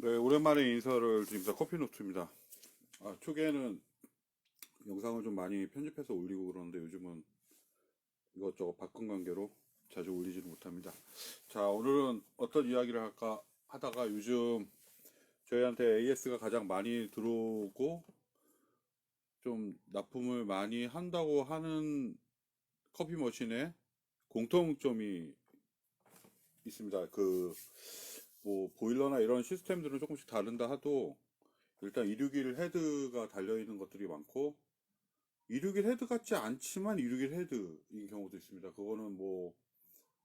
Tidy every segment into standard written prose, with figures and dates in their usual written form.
네, 오랜만에 인사를 드립니다. 커피노트입니다. 초기에는 영상을 좀 많이 편집해서 올리고 그러는데 요즘은 이것저것 바쁜 관계로 자주 올리지는 못합니다. 자, 오늘은 어떤 이야기를 할까 하다가 요즘 저희한테 AS가 가장 많이 들어오고 좀 납품을 많이 한다고 하는 커피 머신의 공통점이 있습니다. 뭐, 보일러나 이런 시스템들은 조금씩 다른다 하도 일단 261 헤드가 달려있는 것들이 많고 261 헤드 같지 않지만 261 헤드인 경우도 있습니다. 그거는 뭐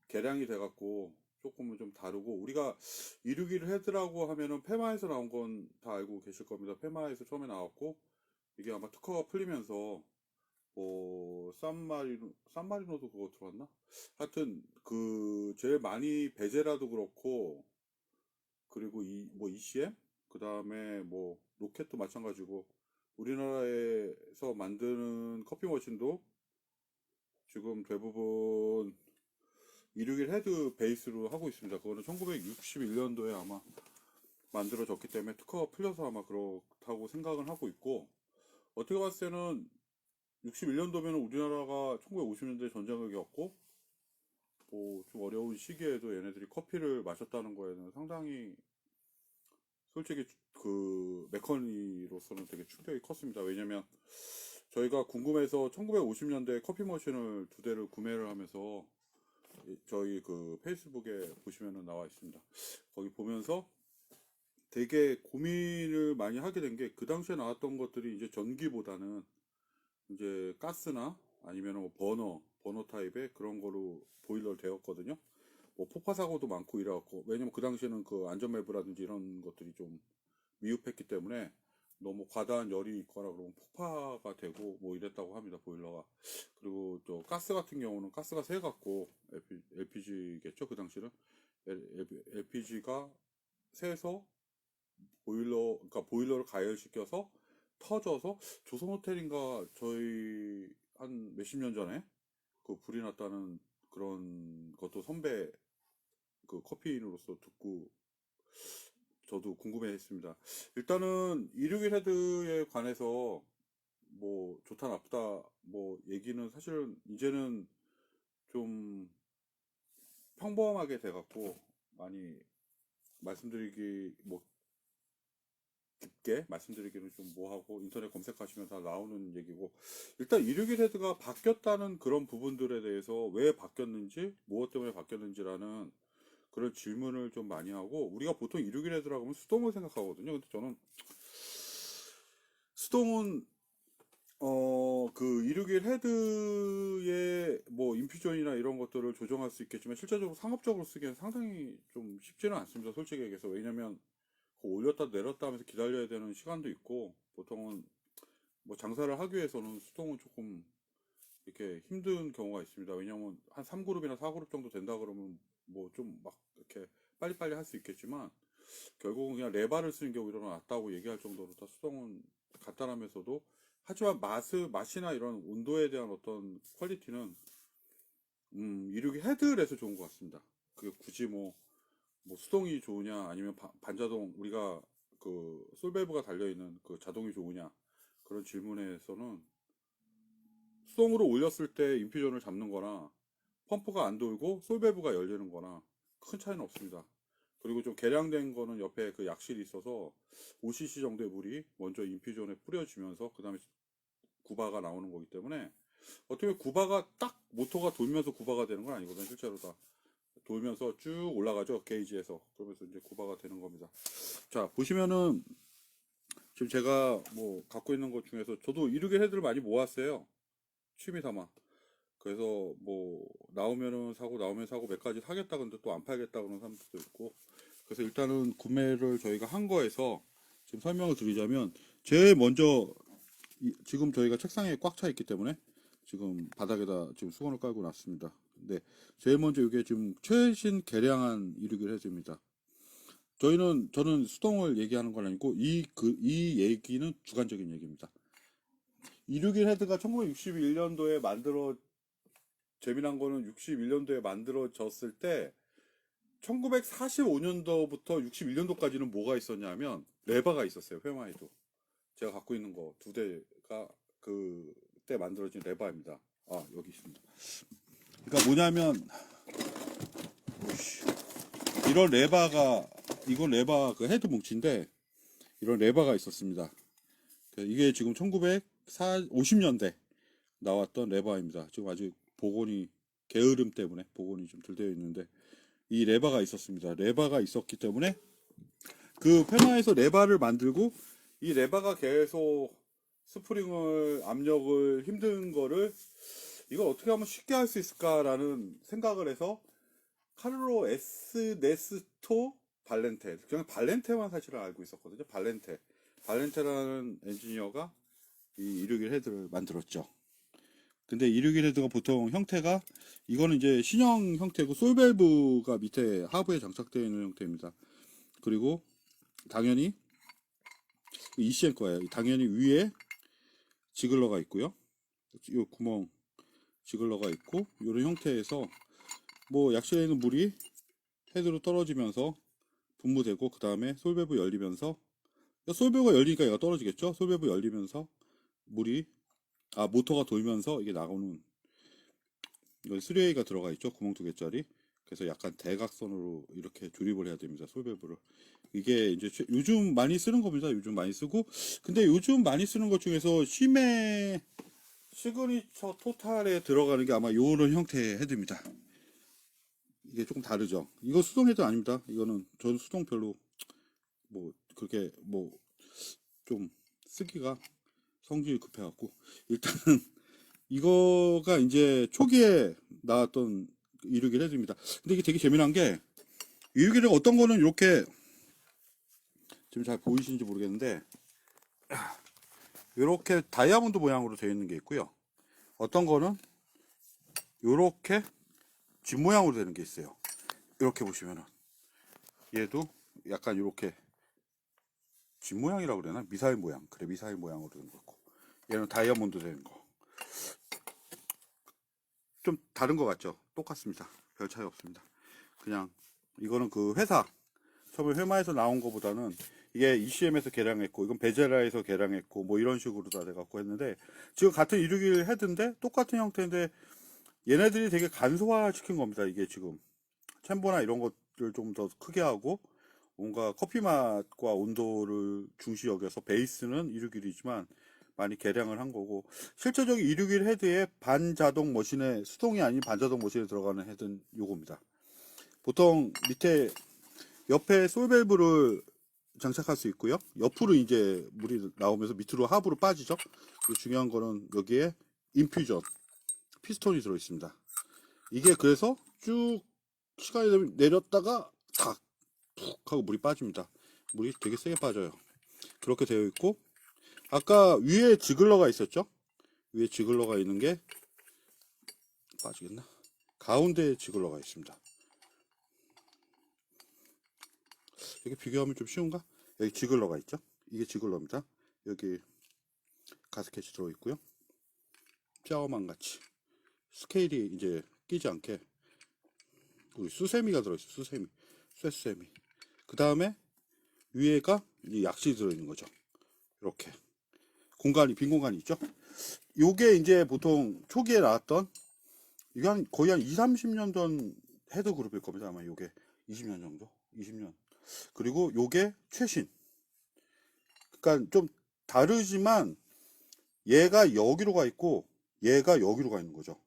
개량이 돼갖고 조금은 좀 다르고 우리가 261 헤드라고 하면은 페마에서 나온 건 다 알고 계실 겁니다. 페마에서 처음에 나왔고 이게 아마 특허가 풀리면서 뭐 산마리노도 그거 들어왔나? 하여튼 그 제일 많이 베제라도 그렇고 그리고 뭐 ECM 그 다음에 뭐 로켓도 마찬가지고 우리나라에서 만드는 커피 머신도 지금 대부분 261 헤드 베이스로 하고 있습니다. 그거는 1961년도에 아마 만들어졌기 때문에 특허가 풀려서 아마 그렇다고 생각을 하고 있고 어떻게 봤을 때는 61년도면 우리나라가 1950년대 전쟁을 겪고 뭐 좀 어려운 시기에도 얘네들이 커피를 마셨다는 거에는 상당히 솔직히 그 메커니로서는 되게 충격이 컸습니다. 왜냐면 저희가 궁금해서 1950년대 커피 머신을 두 대를 구매를 하면서 저희 그 페이스북에 보시면은 나와 있습니다. 거기 보면서 되게 고민을 많이 하게 된 게 그 당시에 나왔던 것들이 이제 전기보다는 이제 가스나 아니면 뭐 버너 타입의 그런 거로 보일러를 되었거든요. 뭐 폭파 사고도 많고 이래갖고 왜냐면 그 당시에는 그 안전 밸브라든지 이런 것들이 좀 미흡했기 때문에 너무 과다한 열이 있거나 그러면 폭파가 되고 뭐 이랬다고 합니다 보일러가. 그리고 또 가스 같은 경우는 가스가 새 갖고 LPG겠죠 그 당시는 LPG가 새서 그러니까 보일러를 가열시켜서 터져서 조선호텔인가 저희 한 몇십 년 전에 그 불이 났다는 그런 것도 선배 그 커피인으로서 듣고 저도 궁금해했습니다. 일단은 261 헤드에 관해서 뭐 좋다 나쁘다 뭐 얘기는 사실은 이제는 좀 평범하게 돼갖고 많이 말씀드리기 뭐 깊게 말씀드리기는 좀 뭐하고 인터넷 검색하시면 다 나오는 얘기고 일단 261 헤드가 바뀌었다는 그런 부분들에 대해서 왜 바뀌었는지 무엇 때문에 바뀌었는지라는 그런 질문을 좀 많이 하고 우리가 보통 261 헤드라고 하면 수동을 생각하거든요. 근데 저는 수동은 그 261 헤드의 뭐 인퓨전이나 이런 것들을 조정할 수 있겠지만 실제적으로 상업적으로 쓰기엔 상당히 좀 쉽지는 않습니다. 솔직히 얘기해서. 왜냐면 그 올렸다 내렸다 하면서 기다려야 되는 시간도 있고 보통은 뭐 장사를 하기 위해서는 수동은 조금 이렇게 힘든 경우가 있습니다. 왜냐면 한 3그룹이나 4그룹 정도 된다 그러면 뭐 좀 막 이렇게 빨리빨리 할 수 있겠지만 결국은 그냥 레바를 쓰는 게 오히려 낫다고 얘기할 정도로 다 수동은 간단하면서도 하지만 맛이나 이런 온도에 대한 어떤 퀄리티는 262 헤드에서 좋은 것 같습니다. 그게 굳이 뭐 수동이 좋으냐 아니면 반자동 우리가 그 솔밸브가 달려있는 그 자동이 좋으냐 그런 질문에서는 수동으로 올렸을 때 인퓨전을 잡는 거나 펌프가 안 돌고 솔밸브가 열리는 거나 큰 차이는 없습니다. 그리고 좀 개량된 거는 옆에 그 약실이 있어서 5cc 정도의 물이 먼저 인퓨전에 뿌려지면서 그 다음에 구바가 나오는 거기 때문에 어떻게 보면 구바가 딱 모터가 돌면서 구바가 되는 건 아니거든요. 실제로 다 돌면서 쭉 올라가죠. 게이지에서. 그러면서 이제 구바가 되는 겁니다. 자, 보시면은 지금 제가 뭐 갖고 있는 것 중에서 저도 이르게 헤드를 많이 모았어요. 취미 삼아. 그래서 뭐 나오면은 사고 나오면 사고 몇 가지 사겠다 근데 또 안 팔겠다 그러는 사람들도 있고 그래서 일단은 구매를 저희가 한 거에서 지금 설명을 드리자면 제일 먼저 지금 저희가 책상에 꽉 차 있기 때문에 지금 바닥에다 지금 수건을 깔고 놨습니다. 근데 제일 먼저 이게 지금 최신 개량한 261 헤드입니다. 저는 수동을 얘기하는 건 아니고 이 얘기는 주관적인 얘기입니다. 261 헤드가 1961년도에 재미난 거는 61년도에 만들어졌을 때 1945년도부터 61년도까지는 뭐가 있었냐면 레바가 있었어요. 회마에도. 제가 갖고 있는 거 두 대가 그때 만들어진 레바입니다. 아, 여기 있습니다. 그러니까 뭐냐면 오이씨, 이런 레바가 이건 레바 그 헤드 뭉치인데 이런 레바가 있었습니다. 이게 지금 1950년대 나왔던 레바입니다. 지금 아직 복원이 게으름 때문에 복원이 좀 덜 되어 있는데 이 레바가 있었습니다. 레바가 있었기 때문에 그 페마에서 레바를 만들고 이 레바가 계속 스프링을 압력을 힘든 거를 이걸 어떻게 하면 쉽게 할 수 있을까라는 생각을 해서 카를로 에스 네스토 발렌테, 그냥 발렌테만 사실은 알고 있었거든요. 발렌테라는 엔지니어가 이 261 헤드를 만들었죠. 근데 261 헤드가 보통 형태가 이거는 이제 신형 형태고 솔밸브가 밑에 하부에 장착되어 있는 형태입니다. 그리고 당연히 ECM 거예요. 당연히 위에 지글러가 있고요. 이 구멍 지글러가 있고 이런 형태에서 뭐 약실에 있는 물이 헤드로 떨어지면서 분무되고 그 다음에 솔밸브 열리면서 솔밸브가 열리니까 얘가 떨어지겠죠. 솔밸브 열리면서 물이 모터가 돌면서 이게 나오는 여기 3A가 들어가 있죠. 구멍 2개짜리. 그래서 약간 대각선으로 이렇게 조립을 해야 됩니다. 솔밸브를. 이게 이제 요즘 많이 쓰는 겁니다. 요즘 많이 쓰고. 근데 요즘 많이 쓰는 것 중에서 시메 시그니처 토탈에 들어가는 게 아마 요런 형태의 헤드입니다. 이게 조금 다르죠. 이거 수동 헤드 아닙니다. 이거는 저는 수동 별로 뭐 그렇게 뭐 좀 쓰기가 성질이 급해갖고 일단은 이거가 이제 초기에 나왔던 261 헤드입니다. 근데 이게 되게 재미난 게 261은 어떤 거는 이렇게 지금 잘 보이시는지 모르겠는데 이렇게 다이아몬드 모양으로 되어 있는 게 있고요. 어떤 거는 이렇게 집 모양으로 되는 게 있어요. 이렇게 보시면은 얘도 약간 이렇게 집 모양이라고 그러나? 미사일 모양. 그래, 미사일 모양으로 된 거고. 얘는 다이아몬드 되는 거. 좀 다른 것 같죠? 똑같습니다. 별 차이 없습니다. 그냥 이거는 그 회사 처음에 회마에서 나온 거보다는 이게 ECM에서 개량했고 이건 베젤라에서 개량했고 뭐 이런 식으로 다 돼갖고 했는데 지금 같은 261 헤드인데 똑같은 형태인데 얘네들이 되게 간소화 시킨 겁니다. 이게 지금 챔버나 이런 것들 좀 더 크게 하고 뭔가 커피 맛과 온도를 중시 여겨서 베이스는 261이지만 많이 개량을 한 거고 실제적인 261 헤드에 반자동 머신에 수동이 아닌 반자동 머신에 들어가는 헤드는 요겁니다. 보통 밑에 옆에 솔밸브를 장착할 수 있고요. 옆으로 이제 물이 나오면서 밑으로 하부로 빠지죠. 그리고 중요한 거는 여기에 인퓨전 피스톤이 들어 있습니다. 이게 그래서 쭉 시간이 되면 내렸다가 탁 푹 하고 물이 빠집니다. 물이 되게 세게 빠져요. 그렇게 되어 있고 아까 위에 지글러가 있었죠. 위에 지글러가 있는 게 빠지겠나? 가운데에 지글러가 있습니다. 이렇게 비교하면 좀 쉬운가? 여기 지글러가 있죠. 이게 지글러입니다. 여기 가스켓이 들어있고요. 샤워만 같이 스케일이 이제 끼지 않게 우리 수세미가 들어있어요. 수세미, 쇠수세미. 그 다음에 위에가 이 약실이 들어있는 거죠. 이렇게 공간이 빈 공간이 있죠. 요게 이제 보통 초기에 나왔던 이게 거의 한 2, 30년 전 헤드 그룹일 겁니다. 아마 요게 20년 정도, 20년. 그리고 요게 최신. 그러니까 좀 다르지만 얘가 여기로 가 있고 얘가 여기로 가 있는 거죠.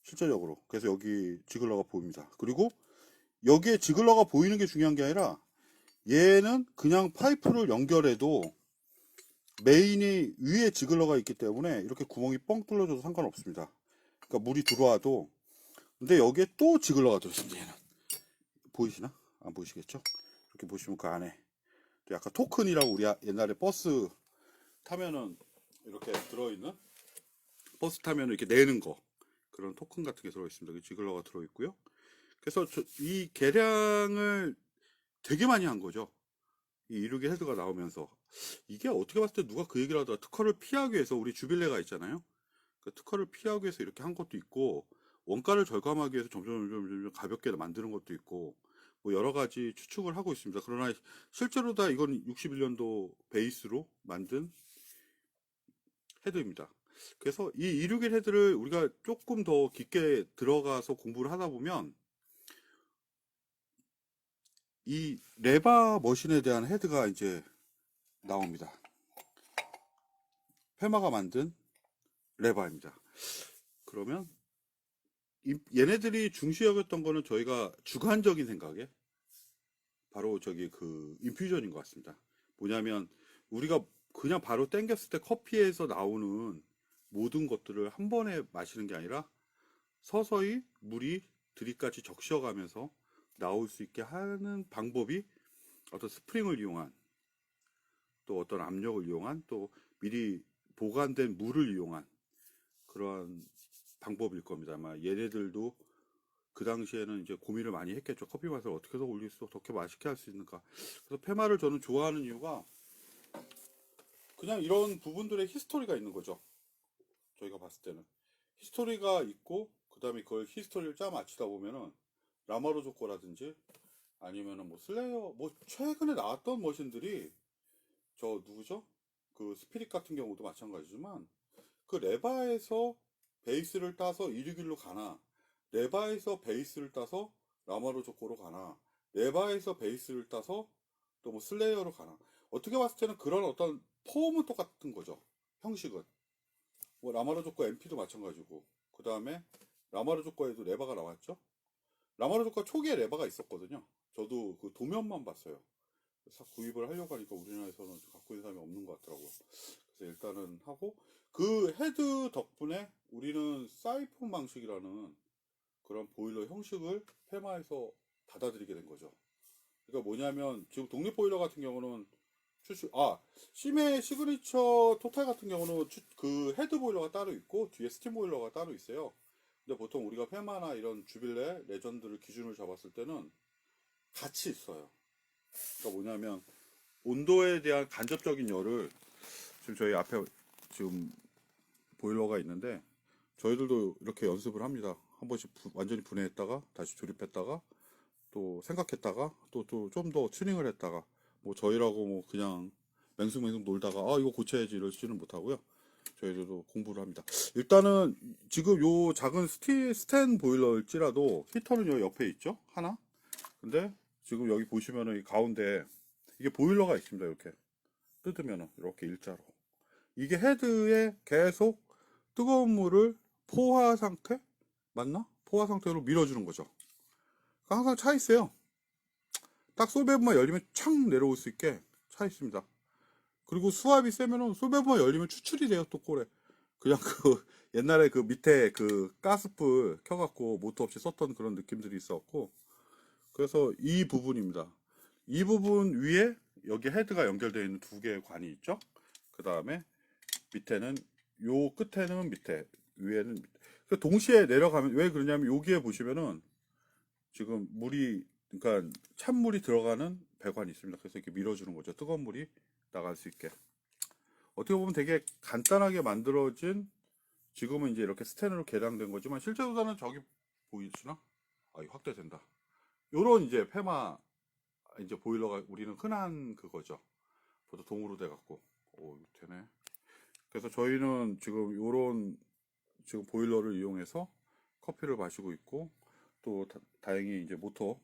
실제적으로. 그래서 여기 지글러가 보입니다. 그리고 여기에 지글러가 보이는 게 중요한 게 아니라 얘는 그냥 파이프를 연결해도 메인이 위에 지글러가 있기 때문에 이렇게 구멍이 뻥 뚫려줘도 상관없습니다. 그러니까 물이 들어와도 근데 여기에 또 지글러가 들어있습니다. 얘는 보이시나? 안 보이시겠죠? 이렇게 보시면 그 안에 약간 토큰이라고 우리 옛날에 버스 타면은 이렇게 들어있는 버스 타면은 이렇게 내는 거 그런 토큰 같은 게 들어있습니다. 지글러가 들어있고요. 그래서 이 개량을 되게 많이 한 거죠. 이 261 헤드가 나오면서 이게 어떻게 봤을 때 누가 그 얘기를 하더라. 특허를 피하기 위해서 우리 주빌레가 있잖아요. 그 특허를 피하기 위해서 이렇게 한 것도 있고 원가를 절감하기 위해서 점점 가볍게 만드는 것도 있고 뭐 여러 가지 추측을 하고 있습니다. 그러나 실제로 다 이건 61년도 베이스로 만든 헤드입니다. 그래서 이 261 헤드를 우리가 조금 더 깊게 들어가서 공부를 하다 보면 이 레바 머신에 대한 헤드가 이제 나옵니다. 페마가 만든 레바입니다. 그러면 얘네들이 중시 여겼던 거는 저희가 주관적인 생각에 바로 저기 그 인퓨전인 것 같습니다. 뭐냐면 우리가 그냥 바로 땡겼을 때 커피에서 나오는 모든 것들을 한 번에 마시는 게 아니라 서서히 물이 들이까지 적셔가면서 나올 수 있게 하는 방법이 어떤 스프링을 이용한 또 어떤 압력을 이용한 또 미리 보관된 물을 이용한 그러한 방법일 겁니다. 아마 얘네들도 그 당시에는 이제 고민을 많이 했겠죠. 커피 맛을 어떻게 더 올릴 수, 어떻게 맛있게 할 수 있는가. 그래서 페마를 저는 좋아하는 이유가 그냥 이런 부분들의 히스토리가 있는 거죠. 저희가 봤을 때는. 히스토리가 있고, 그 다음에 그걸 히스토리를 짜 맞추다 보면은 라마로조코라든지 아니면은 뭐 슬레이어, 뭐 최근에 나왔던 머신들이 저 누구죠? 그 스피릿 같은 경우도 마찬가지지만 그 레바에서 베이스를 따서 161로 가나 레바에서 베이스를 따서 라마로조코로 가나 레바에서 베이스를 따서 또 뭐 슬레이어로 가나 어떻게 봤을 때는 그런 어떤 폼은 똑같은 거죠. 형식은 뭐 라마로조코 MP도 마찬가지고 그 다음에 라마로조코에도 레바가 나왔죠. 라마로조코 초기에 레바가 있었거든요. 저도 그 도면만 봤어요. 구입을 하려고 하니까 우리나라에서는 갖고 있는 사람이 없는 것 같더라고요. 그래서 일단은 하고 그 헤드 덕분에 우리는 사이폰 방식이라는 그런 보일러 형식을 페마에서 받아들이게 된 거죠. 그러니까 뭐냐면 지금 독립 보일러 같은 경우는 심의 시그니처 토탈 같은 경우는 그 헤드 보일러가 따로 있고 뒤에 스팀 보일러가 따로 있어요. 근데 보통 우리가 페마나 이런 주빌레 레전드를 기준으로 잡았을 때는 같이 있어요. 그러니까 뭐냐면 온도에 대한 간접적인 열을 지금 저희 앞에 지금 보일러가 있는데 저희들도 이렇게 연습을 합니다. 한 번씩 완전히 분해했다가 다시 조립했다가 또 생각했다가 또 좀 더 튜닝을 했다가 뭐 저희라고 뭐 그냥 맹숭맹숭 놀다가 이거 고쳐야지 이러지는 못하고요. 저희들도 공부를 합니다. 일단은 지금 요 작은 스텐 보일러일지라도 히터는 여기 옆에 있죠? 하나? 근데 지금 여기 보시면은 이 가운데 이게 보일러가 있습니다. 이렇게 뜯으면은 이렇게 일자로 이게 헤드에 계속 뜨거운 물을 포화 상태? 맞나? 포화 상태로 밀어주는 거죠. 항상 차 있어요. 딱 솔밸브만 열리면 착 내려올 수 있게 차 있습니다. 그리고 수압이 세면은 솔밸브만 열리면 추출이 돼요. 또 꼴에. 그냥 그 옛날에 그 밑에 그 가스불 켜갖고 모터 없이 썼던 그런 느낌들이 있었고 그래서 이 부분입니다. 이 부분 위에 여기 헤드가 연결되어 있는 두 개의 관이 있죠. 그 다음에 밑에는 요 끝에는 밑에 위에는 밑에. 동시에 내려가면 왜 그러냐면 여기에 보시면은 지금 물이 그러니까 찬물이 들어가는 배관이 있습니다. 그래서 이렇게 밀어주는 거죠. 뜨거운 물이 나갈 수 있게. 어떻게 보면 되게 간단하게 만들어진 지금은 이제 이렇게 스텐으로 개량된 거지만 실제로는 저기 보이시나? 이거 확대된다. 요런 이제 페마 이제 보일러가 우리는 흔한 그거죠. 보통 동으로 돼갖고 이거 되네. 그래서 저희는 지금 요런 지금 보일러를 이용해서 커피를 마시고 있고 또 다행히 이제 모터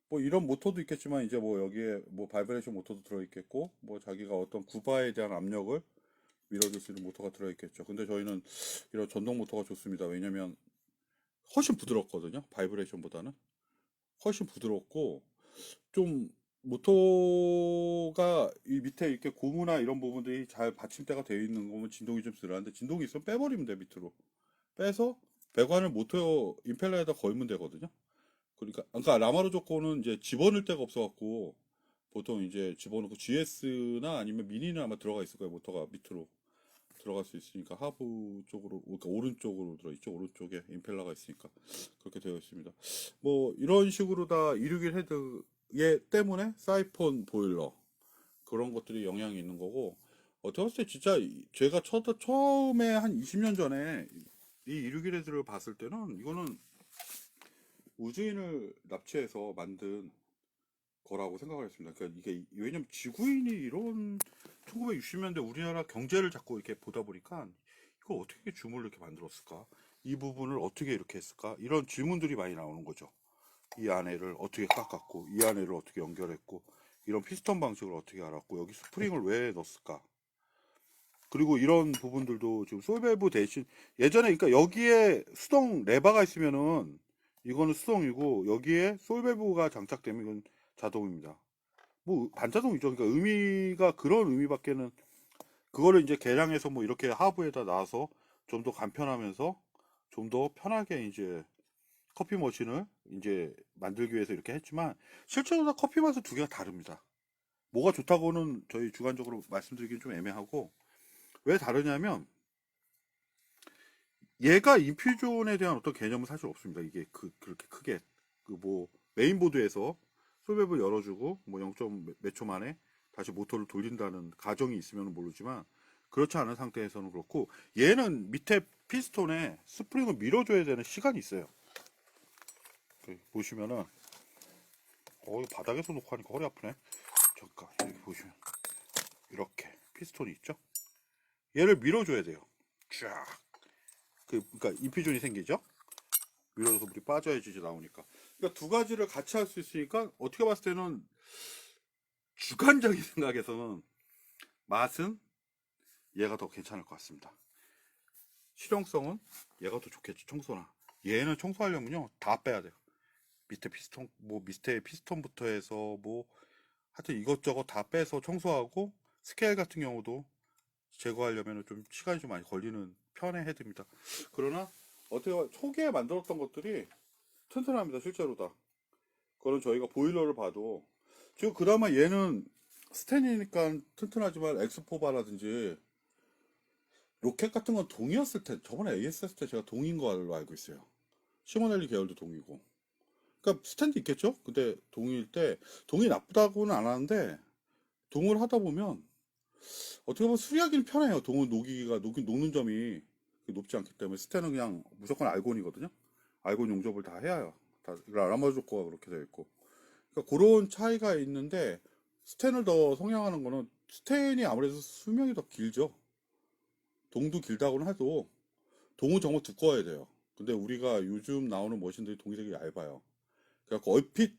뭐 이런 모터도 있겠지만 이제 뭐 여기에 뭐 바이브레이션 모터도 들어있겠고 뭐 자기가 어떤 구바에 대한 압력을 밀어줄 수 있는 모터가 들어있겠죠. 근데 저희는 이런 전동 모터가 좋습니다. 왜냐면 훨씬 부드럽거든요. 바이브레이션보다는 훨씬 부드럽고 좀 모터가 이 밑에 이렇게 고무나 이런 부분들이 잘 받침대가 되어 있는 거면 진동이 좀 덜한데 진동이 있으면 빼버리면 돼 밑으로 빼서 배관을 모터 임펠러에다 걸면 되거든요. 그러니까 라마로 조건은 이제 집어넣을 데가 없어갖고 보통 이제 집어넣고 GS나 아니면 미니는 아마 들어가 있을 거예요. 모터가 밑으로 들어갈 수 있으니까 하부 쪽으로 그러니까 오른쪽으로 들어있죠. 오른쪽에 임펠러가 있으니까 그렇게 되어 있습니다. 뭐 이런 식으로 다 261 헤드 얘 때문에 사이폰 보일러 그런 것들이 영향이 있는 거고 어떻게 봤을 때 진짜 제가 처음에 한 20년 전에 이 261 헤드를 봤을 때는 이거는 우주인을 납치해서 만든 거라고 생각을 했습니다. 그러니까 이게 왜냐면 지구인이 이런 1960년대 우리나라 경제를 자꾸 이렇게 보다 보니까 이걸 어떻게 줌을 이렇게 만들었을까? 이 부분을 어떻게 이렇게 했을까? 이런 질문들이 많이 나오는 거죠. 이 안에를 어떻게 깎았고, 이 안에를 어떻게 연결했고, 이런 피스톤 방식을 어떻게 알았고, 여기 스프링을 왜 넣었을까? 그리고 이런 부분들도 지금 솔밸브 대신 예전에 그러니까 여기에 수동 레바가 있으면은 이거는 수동이고 여기에 솔밸브가 장착되면 이건 자동입니다. 뭐 반자동이죠. 그러니까 의미가 그런 의미밖에는 그거를 이제 개량해서 뭐 이렇게 하부에다 놔서 좀 더 간편하면서 좀 더 편하게 이제 커피 머신을 이제 만들기 위해서 이렇게 했지만 실제로 다 커피 맛은 두 개가 다릅니다. 뭐가 좋다고는 저희 주관적으로 말씀드리긴 좀 애매하고 왜 다르냐면 얘가 인퓨전에 대한 어떤 개념은 사실 없습니다. 이게 그렇게 크게 그 뭐 메인보드에서 솔밸브 열어주고 뭐 0. 몇 초 만에 다시 모터를 돌린다는 가정이 있으면 모르지만 그렇지 않은 상태에서는 그렇고 얘는 밑에 피스톤에 스프링을 밀어줘야 되는 시간이 있어요. 보시면은 이거 바닥에서 놓고 하니까 허리 아프네. 잠깐 여기 보시면 이렇게 피스톤이 있죠. 얘를 밀어줘야 돼요. 쫙. 그러니까 인퓨전이 생기죠. 밀어줘서 물이 빠져야지 이제 나오니까. 그러니까 두 가지를 같이 할 수 있으니까 어떻게 봤을 때는 주관적인 생각에서는 맛은 얘가 더 괜찮을 것 같습니다. 실용성은 얘가 더 좋겠죠. 청소나. 얘는 청소하려면요 다 빼야 돼요. 밑에 피스톤 뭐 밑에 피스톤부터 해서 뭐 하여튼 이것저것 다 빼서 청소하고 스케일 같은 경우도 제거하려면 좀 시간이 좀 많이 걸리는 편의 헤드입니다. 그러나 어떻게 초기에 만들었던 것들이 튼튼합니다. 실제로 다. 그거는 저희가 보일러를 봐도 지금 그나마 얘는 스텐이니까 튼튼하지만 엑스포바라든지 로켓 같은 건 동이었을 때 저번에 AS 했을 때 제가 동인 걸로 알고 있어요. 시모넬리 계열도 동이고 그러니까 스탠도 있겠죠. 근데 동일 때 동이 나쁘다고는 안 하는데 동을 하다 보면 어떻게 보면 수리하기는 편해요. 동은 녹는 점이 높지 않기 때문에 스텐은 그냥 무조건 알곤이거든요. 알곤 용접을 다 해야 해요. 다 라마조코가 그렇게 되어 있고 그러니까 그런 차이가 있는데 스텐을 더 성향하는 거는 스텐이 아무래도 수명이 더 길죠. 동도 길다고는 해도 동은 정말 두꺼워야 돼요. 근데 우리가 요즘 나오는 머신들이 동이 되게 얇아요. 그래갖고 얼핏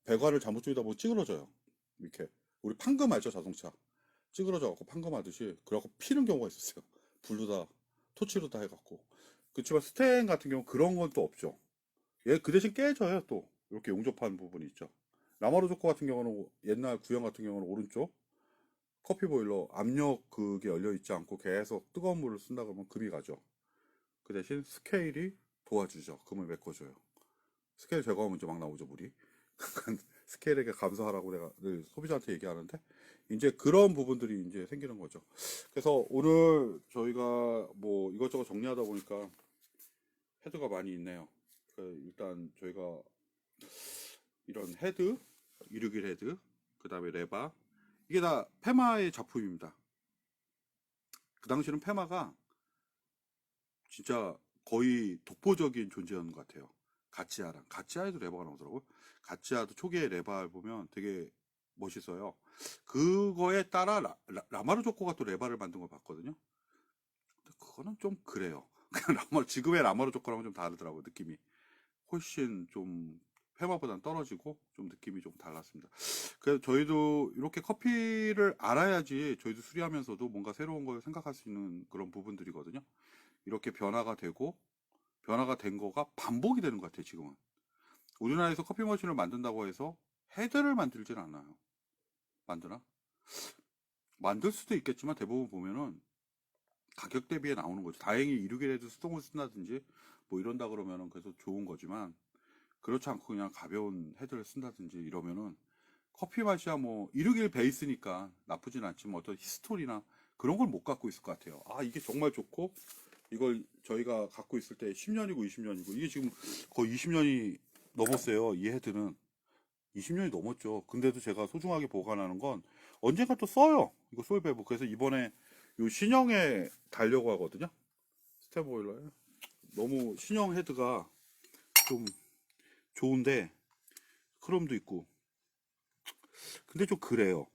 배관을 잘못 조이다 보면 찌그러져요. 이렇게 우리 판금 알죠 자동차 찌그러져갖고 판금하듯이 그래갖고 피는 경우가 있었어요. 불로다 토치로다 해갖고 그렇지만 스텐 같은 경우 그런 건 또 없죠. 얘 그 대신 깨져요. 또 이렇게 용접한 부분이 있죠. 라마르조코 같은 경우는 옛날 구형 같은 경우는 오른쪽 커피 보일러 압력 그게 열려 있지 않고 계속 뜨거운 물을 쓴다 그러면 금이 가죠. 그 대신 스케일이 도와주죠. 금을 메꿔줘요. 스케일 제거하면 이제 막 나오죠 물이. 스케일에게 감사하라고 내가 늘 소비자한테 얘기하는데 이제 그런 부분들이 이제 생기는 거죠. 그래서 오늘 저희가 뭐 이것저것 정리하다 보니까 헤드가 많이 있네요. 일단 저희가 이런 헤드, 261 헤드, 그 다음에 레바 이게 다 페마의 작품입니다. 그 당시는 페마가 진짜 거의 독보적인 존재였는 것 같아요. 가치아에도 레버가 나오더라고요. 가치아도 초기에 레바를 보면 되게 멋있어요. 그거에 따라 라마르조코가 또 레바를 만든 걸 봤거든요. 근데 그거는 좀 그래요. 그냥 지금의 라마르조코랑은 좀 다르더라고요. 느낌이 훨씬 좀 페마보다는 떨어지고 좀 느낌이 좀 달랐습니다. 그래서 저희도 이렇게 커피를 알아야지 저희도 수리하면서도 뭔가 새로운 걸 생각할 수 있는 그런 부분들이거든요. 이렇게 변화가 된 거가 반복이 되는 것 같아요, 지금은. 우리나라에서 커피 머신을 만든다고 해서 헤드를 만들진 않아요. 만드나? 만들 수도 있겠지만 대부분 보면은 가격 대비에 나오는 거죠. 다행히 261에도 수동을 쓴다든지 뭐 이런다 그러면은 그래서 좋은 거지만 그렇지 않고 그냥 가벼운 헤드를 쓴다든지 이러면은 커피 맛이야 뭐 261 베이스니까 나쁘진 않지만 어떤 히스토리나 그런 걸 못 갖고 있을 것 같아요. 아, 이게 정말 좋고 이걸 저희가 갖고 있을 때 10년이고 20년이고 이게 지금 거의 20년이 넘었어요. 이 헤드는 20년이 넘었죠. 근데도 제가 소중하게 보관하는 건 언젠가 또 써요. 이거 솔베브. 그래서 이번에 요 신형에 달려고 하거든요. 스텝 오일러에. 너무 신형 헤드가 좀 좋은데 크롬도 있고 근데 좀 그래요.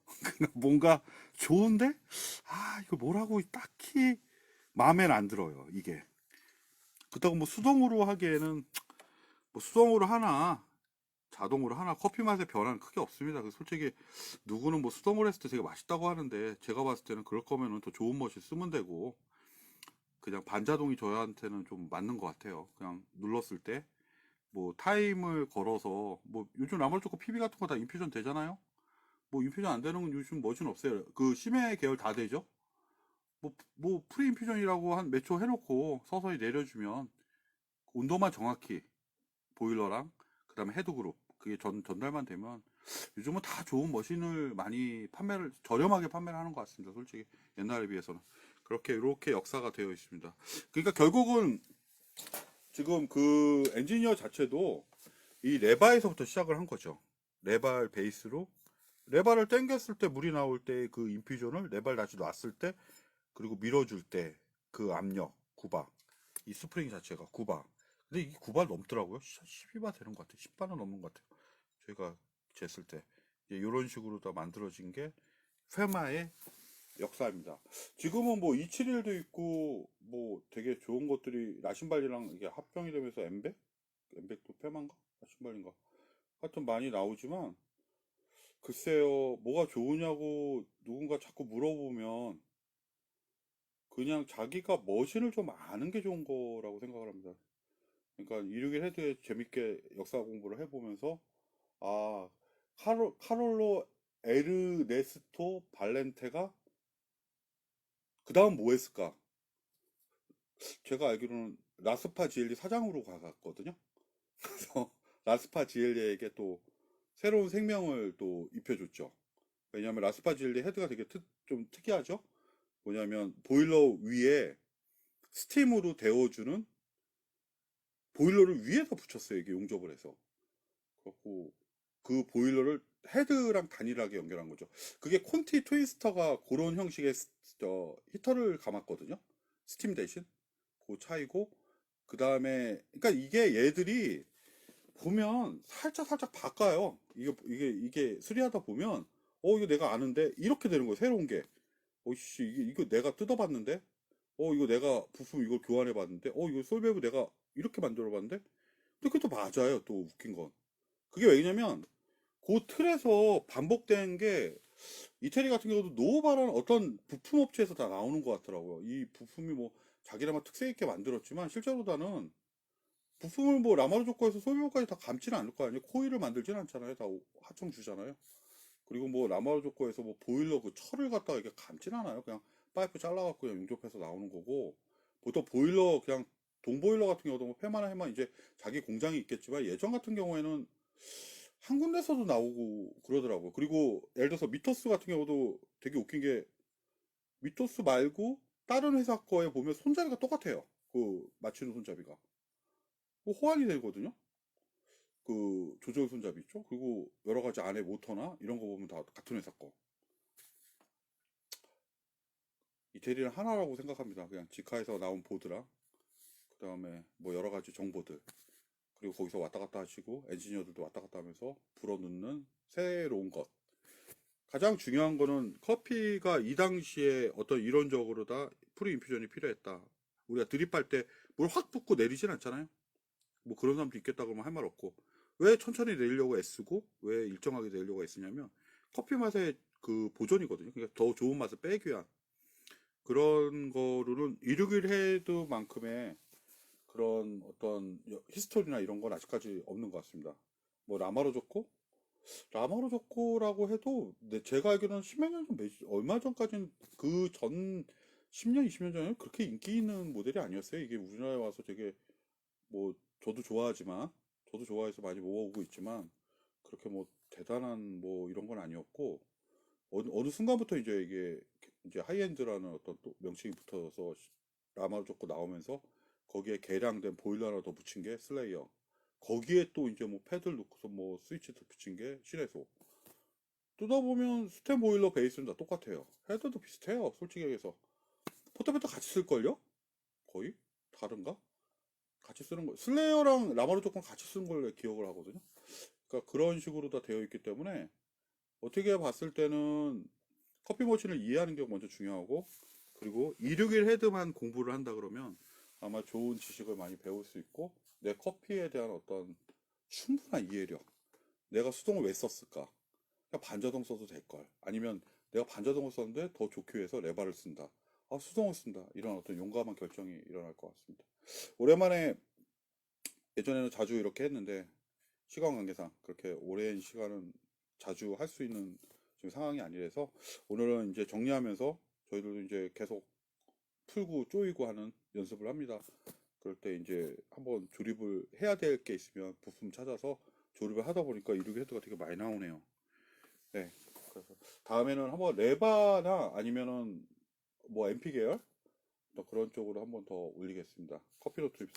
뭔가 좋은데 이거 뭐라고 딱히 마음에는 안 들어요. 이게 그렇다고 뭐 수동으로 하기에는 뭐 수동으로 하나 자동으로 하나 커피 맛의 변화는 크게 없습니다. 그래서 솔직히 누구는 뭐 수동으로 했을 때 되게 맛있다고 하는데 제가 봤을 때는 그럴 거면은 더 좋은 머신 쓰면 되고 그냥 반자동이 저한테는 좀 맞는 것 같아요. 그냥 눌렀을 때 뭐 타임을 걸어서 뭐 요즘 라멀초코 PB 같은 거 다 인퓨전 되잖아요. 뭐 인퓨전 안 되는 건 요즘 머신 없어요. 그 심해 계열 다 되죠. 뭐 프리 인퓨전이라고 한 몇 초 해놓고 서서히 내려주면 온도만 정확히 보일러랑 그다음에 헤드 그룹 그게 전달만 되면 요즘은 다 좋은 머신을 많이 판매를 저렴하게 판매를 하는 것 같습니다. 솔직히 옛날에 비해서는 그렇게 이렇게 역사가 되어 있습니다. 그러니까 결국은 지금 그 엔지니어 자체도 이 레바에서부터 시작을 한 거죠. 레발 베이스로 레바를 당겼을 때 물이 나올 때 그 인퓨전을 레발 다시 놨을 때 그리고 밀어줄 때 그 압력 9바 이 스프링 자체가 9바 근데 이게 9바 넘더라고요. 12바 되는 것 같아요. 10바는 넘는 것 같아요. 저희가 쟀을 때 이런 식으로 다 만들어진 게 페마의 역사입니다. 지금은 뭐 271도 있고 뭐 되게 좋은 것들이 라신발리랑 이게 합병이 되면서 엠백도 페마인가? 라신발인가? 하여튼 많이 나오지만 글쎄요 뭐가 좋으냐고 누군가 자꾸 물어보면 그냥 자기가 머신을 좀 아는 게 좋은 거라고 생각을 합니다. 그러니까 261 헤드에 재밌게 역사 공부를 해보면서 아 카롤로 에르네스토 발렌테가 그 다음 뭐 했을까? 제가 알기로는 라스파 지엘리 사장으로 가갔거든요. 그래서 라스파 지엘리에게 또 새로운 생명을 또 입혀줬죠. 왜냐하면 라스파 지엘리 헤드가 되게 좀 특이하죠. 뭐냐면 보일러 위에 스팀으로 데워주는 보일러를 위에서 붙였어요. 이게 용접을 해서. 그렇고 그 보일러를 헤드랑 단일하게 연결한 거죠. 그게 콘티 트위스터가 그런 형식의 히터를 감았거든요. 스팀 대신 그 차이고 그 다음에 그러니까 이게 얘들이 보면 살짝 바꿔요. 이게 수리하다 보면 이거 내가 아는데 이렇게 되는 거예요. 새로운 게. 씨 이거 내가 뜯어봤는데 이거 내가 부품 이걸 교환해봤는데 이거 솔베브 내가 이렇게 만들어봤는데 근데 그것도 맞아요. 또 웃긴 건 그게 왜냐면 그 틀에서 반복된 게 이태리 같은 경우도 노바라는 어떤 부품 업체에서 다 나오는 것 같더라고요. 이 부품이 뭐 자기네만 특색 있게 만들었지만 실제로다는 부품을 뭐 라마르조코에서 소유까지 다 감지는 않을 거 아니에요. 코일을 만들지는 않잖아요. 다 하청 주잖아요. 그리고 뭐 라마르조코에서 뭐 보일러 그 철을 갖다가 이렇게 감지는 않아요. 그냥 파이프 잘라갖고 그냥 용접해서 나오는 거고 보통 보일러 그냥 동보일러 같은 경우도 뭐 폐마나 해만 이제 자기 공장이 있겠지만 예전 같은 경우에는 한 군데서도 나오고 그러더라고요. 그리고 예를 들어서 미터스 같은 경우도 되게 웃긴 게 미터스 말고 다른 회사 거에 보면 손잡이가 똑같아요. 그 맞추는 손잡이가. 그 호환이 되거든요. 그 조절 손잡이 있죠. 그리고 여러 가지 안에 모터나 이런 거 보면 다 같은 회사 거. 이태리는 하나라고 생각합니다. 그냥 지카에서 나온 보드랑 그다음에 뭐 여러 가지 정보들 그리고 거기서 왔다 갔다 하시고 엔지니어들도 왔다 갔다 하면서 불어넣는 새로운 것. 가장 중요한 거는 커피가 이 당시에 어떤 이론적으로 다 프리 인퓨전이 필요했다. 우리가 드립할 때 물 확 붓고 내리진 않잖아요. 뭐 그런 사람도 있겠다 그러면 할 말 없고 왜 천천히 내리려고 애쓰고 왜 일정하게 내리려고 애쓰냐면 커피 맛의 그 보존이거든요. 그러니까 더 좋은 맛을 빼기 위한 그런 거로는 이륙일 헤드만큼의 그런 어떤 히스토리나 이런 건 아직까지 없는 것 같습니다. 뭐 라마로 좋고라고 해도 제가 알기로는 10몇 년 전, 얼마 전까지는 그 전 10년, 20년 전에 그렇게 인기 있는 모델이 아니었어요. 이게 우리나라에 와서 되게 뭐 저도 좋아해서 많이 모아오고 있지만 그렇게 뭐 대단한 뭐 이런 건 아니었고 어느 순간부터 이제 이게 이제 하이엔드라는 어떤 또 명칭이 붙어서 라마로 좋고 나오면서 거기에 개량된 보일러 하나 더 붙인 게 슬레이어. 거기에 또 이제 뭐 패드를 넣고서 뭐 스위치도 붙인 게 시레소. 뜯어보면 스텐 보일러 베이스는 다 똑같아요. 헤드도 비슷해요. 솔직히 얘기해서. 포터배터 같이 쓸걸요? 거의? 다른가? 같이 쓰는 거, 슬레이어랑 라마로 조건 같이 쓰는 걸 기억을 하거든요. 그러니까 그런 식으로 다 되어 있기 때문에 어떻게 봤을 때는 커피 머신을 이해하는 게 먼저 중요하고, 그리고 261 헤드만 공부를 한다 그러면 아마 좋은 지식을 많이 배울 수 있고, 내 커피에 대한 어떤 충분한 이해력, 내가 수동을 왜 썼을까? 그냥 반자동 써도 될걸. 아니면 내가 반자동을 썼는데 더 좋기 위해서 레바를 쓴다. 아, 수동을 쓴다. 이런 어떤 용감한 결정이 일어날 것 같습니다. 오랜만에, 예전에는 자주 이렇게 했는데 시간 관계상 그렇게 오랜 시간은 자주 할 수 있는 지금 상황이 아니라서 오늘은 이제 정리하면서 저희들도 이제 계속 풀고 쪼이고 하는 연습을 합니다. 그럴 때 이제 한번 조립을 해야 될 게 있으면 부품 찾아서 조립을 하다 보니까 이륙 헤드가 되게 많이 나오네요. 네. 그래서 다음에는 한번 레바나 아니면은 뭐 MP 계열 또 그런 쪽으로 한번 더 올리겠습니다. 커피로 투입